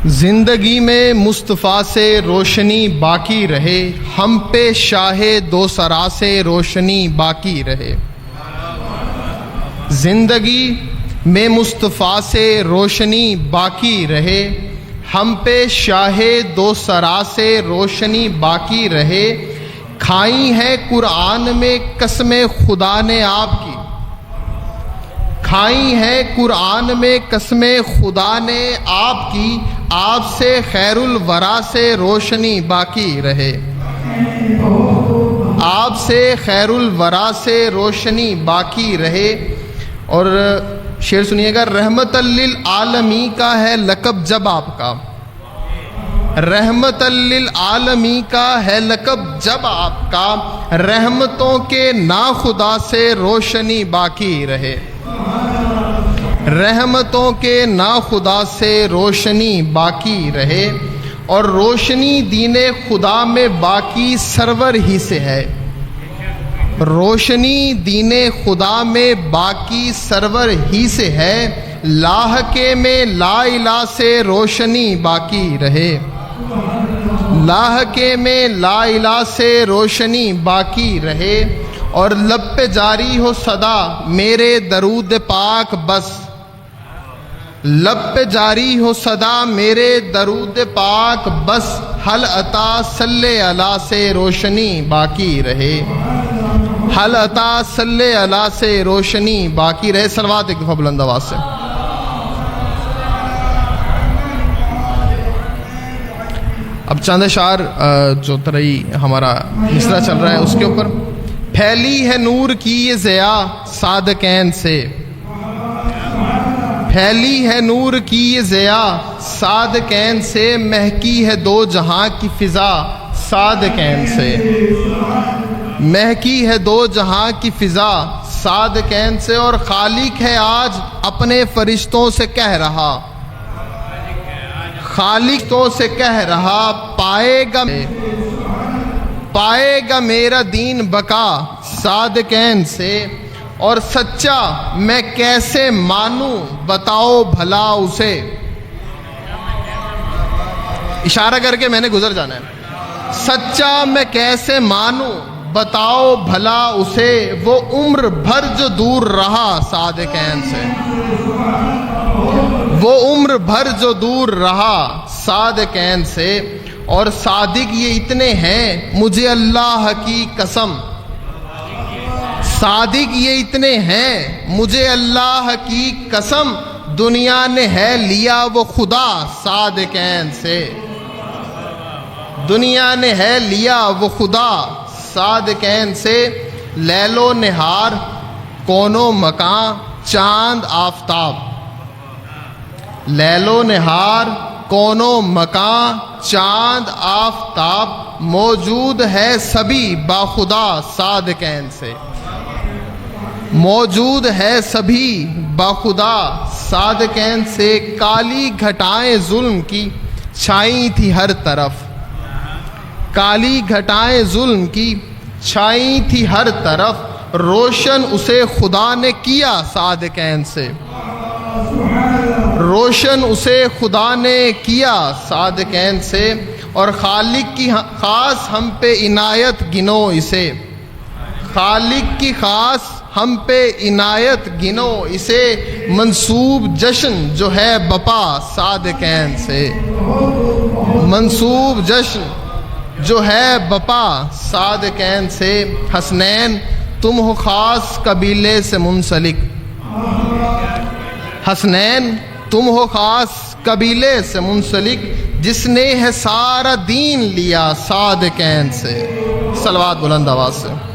زندگی میں مصطفیٰ سے روشنی باقی رہے، ہم پہ شاہ دو سرا سے روشنی باقی رہے۔ زندگی میں مصطفیٰ سے روشنی باقی رہے، ہم پہ شاہ دو سرا سے روشنی باقی رہے۔ کھائی ہے قرآن میں قسمیں خدا نے آپ کی، کھائی ہے قرآن میں قسمیں خدا نے آپ کی، آپ سے خیر الورا سے روشنی باقی رہے، آپ سے خیر الورا سے روشنی باقی رہے۔ اور شعر سنیے گا، رحمت للعالمین کا ہے لقب جب آپ کا، رحمت للعالمین کا ہے لقب جب آپ کا، رحمتوں کے ناخدا سے روشنی باقی رہے، رحمتوں کے ناخدا سے روشنی باقی رہے۔ اور روشنی دین خدا میں باقی سرور ہی سے ہے، روشنی دین خدا میں باقی سرور ہی سے ہے، لاحقے میں لا الہ سے روشنی باقی رہے، لاحقے میں لا الہ سے روشنی باقی رہے۔ اور لب پہ جاری ہو صدا میرے درود پاک بس، لب پہ جاری ہو صدا میرے درود پاک بس، حل عطا صلی اللہ سے روشنی باقی رہے، حل عطا صلی اللہ سے روشنی باقی رہے۔ صلوات ایک دفعہ بلند آواز سے۔ اب چاند اشعار جو ترئی ہمارا مصرع چل رہا ہے اس کے اوپر، پھیلی ہے نور کی یہ ضیا صادقین سے، پھیلی ہے نور کی یہ ضیا صادقین سے، مہکی ہے دو جہاں کی فضا صادقین سے، مہکی ہے دو جہاں کی فضا صادقین سے۔ اور خالق ہے آج اپنے فرشتوں سے کہہ رہا، خالقوں سے کہہ رہا، پائے گا میرا دین بقا صادقین سے۔ اور سچا میں کیسے مانوں بتاؤ بھلا اسے، اشارہ کر کے میں نے گزر جانا ہے، سچا میں کیسے مانوں بتاؤ بھلا اسے، وہ عمر بھر جو دور رہا صادقین سے، وہ عمر بھر جو دور رہا صادقین سے۔ اور صادق یہ اتنے ہیں مجھے اللہ کی قسم، صادق یہ اتنے ہیں مجھے اللہ کی قسم، دنیا نے ہے لیا وہ خدا صادقین سے، دنیا نے ہے لیا وہ خدا صادقین سے۔ لیل و نہار کون و مکان چاند آفتاب، لیل و نہار کون و مکان چاند آفتاب، موجود ہے سبھی باخدا صادقین سے، موجود ہے سبھی باخدا صادقین سے۔ کالی گھٹائیں ظلم کی چھائیں تھی ہر طرف، کالی گھٹائیں ظلم کی چھائیں تھی ہر طرف، روشن اسے خدا نے کیا صادقین سے، روشن اسے خدا نے کیا صادقین سے۔ اور خالق کی خاص ہم پہ عنایت گنو اسے، خالق کی خاص ہم پہ عنایت گنو اسے، منسوب جشن جو ہے بپا صادقین سے، منسوب جشن جو ہے بپا صادقین سے۔ حسنین تم ہو خاص قبیلے سے منسلک، حسنین تم ہو خاص قبیلے سے منسلک، جس نے ہے سارا دین لیا صادقین سے۔ صلوات بلند آواز سے۔